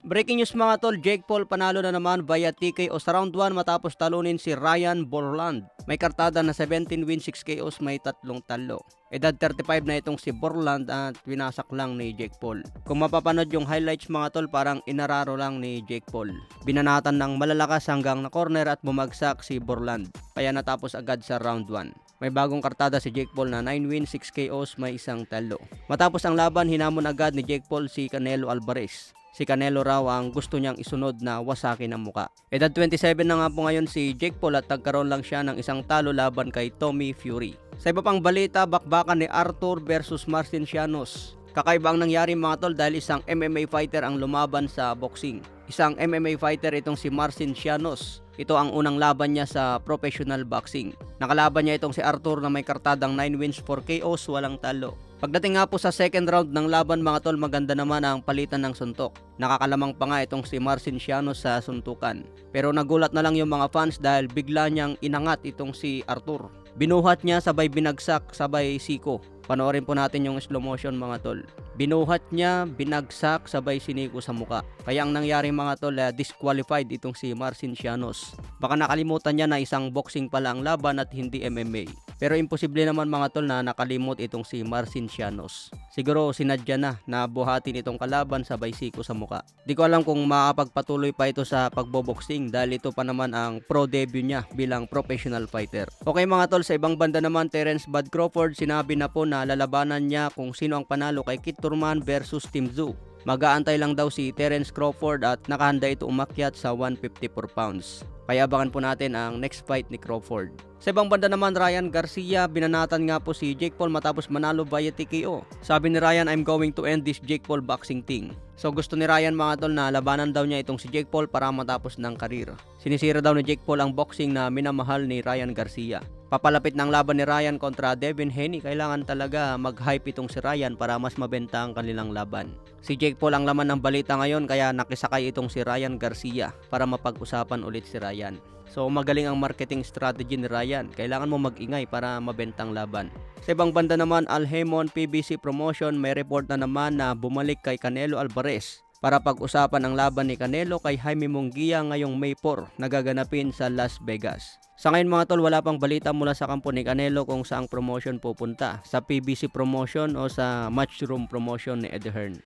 Breaking news mga tol, Jake Paul panalo na naman via TKO sa round 1 matapos talunin si Ryan Borland. May kartada na 17 wins, 6 KOs, may 3 talo. Edad 35 na itong si Borland at winasak lang ni Jake Paul. Kung mapapanood yung highlights mga tol, parang inararo lang ni Jake Paul. Binanatan ng malalakas hanggang na corner at bumagsak si Borland. Kaya natapos agad sa round 1. May bagong kartada si Jake Paul na 9 wins, 6 KOs, may 1 talo. Matapos ang laban, hinamon agad ni Jake Paul si Canelo Alvarez. Si Canelo raw ang gusto niyang isunod na wasakin ang muka. Edad 27 na nga po ngayon si Jake Paul at nagkaroon lang siya ng 1 talo laban kay Tommy Fury. Sa iba pang balita, bakbakan ni Arthur versus Marcin Cianos. Kakaiba ang nangyari mga tol dahil isang MMA fighter ang lumaban sa boxing. Isang MMA fighter itong si Marcin Cianos. Ito ang unang laban niya sa professional boxing. Nakalaban niya itong si Arthur na may kartadang 9 wins, 4 KOs, walang talo. Pagdating nga po sa second round ng laban mga tol, maganda naman ang palitan ng suntok. Nakakalamang pa nga itong si Marcin Cianos sa suntukan. Pero nagulat na lang yung mga fans dahil bigla niyang inangat itong si Arthur. Binuhat niya sabay binagsak, sabay siko. Panoorin po natin yung slow motion mga tol. Binuhat niya, binagsak, sabay siniko sa muka. Kaya ang nangyari mga tol, disqualified itong si Marcin Cianos. Baka nakalimutan niya na isang boxing pala ang laban at hindi MMA. Pero imposible naman mga tol na nakalimot itong si Marcin Cianos. Siguro sinadya na buhatin itong kalaban sabay siko sa muka. Di ko alam kung makapagpatuloy pa ito sa pagboboxing dahil ito pa naman ang pro debut niya bilang professional fighter. Okay mga tol, sa ibang banda naman, Terence Bud Crawford sinabi na po na lalabanan niya kung sino ang panalo kay Kit Thurman versus Tim Tszyu. Mag-aantay lang daw si Terence Crawford at nakahanda ito umakyat sa 154 pounds. Kaya abangan po natin ang next fight ni Crawford. Sa ibang banda naman, Ryan Garcia, binanatan nga po si Jake Paul matapos manalo via TKO. Sabi ni Ryan, "I'm going to end this Jake Paul boxing thing." So gusto ni Ryan mga tol na labanan daw niya itong si Jake Paul para matapos ng karir. Sinisira daw ni Jake Paul ang boxing na minamahal ni Ryan Garcia. Papalapit ng laban ni Ryan kontra Devin Haney. Kailangan talaga mag-hype itong si Ryan para mas mabenta ang kanilang laban. Si Jake Paul ang laman ng balita ngayon kaya nakisakay itong si Ryan Garcia para mapag-usapan ulit si Ryan. So magaling ang marketing strategy ni Ryan. Kailangan mo mag-ingay para mabentang laban. Sa ibang banda naman, Alhemon PBC Promotion may report na naman na bumalik kay Canelo Alvarez para pag-usapan ang laban ni Canelo kay Jaime Munguia ngayong May 4 na gaganapin sa Las Vegas. Sa ngayon mga tol, wala pang balita mula sa kampo ni Canelo kung saang promotion pupunta, sa PBC Promotion o sa Matchroom Promotion ni Eddie Hearn.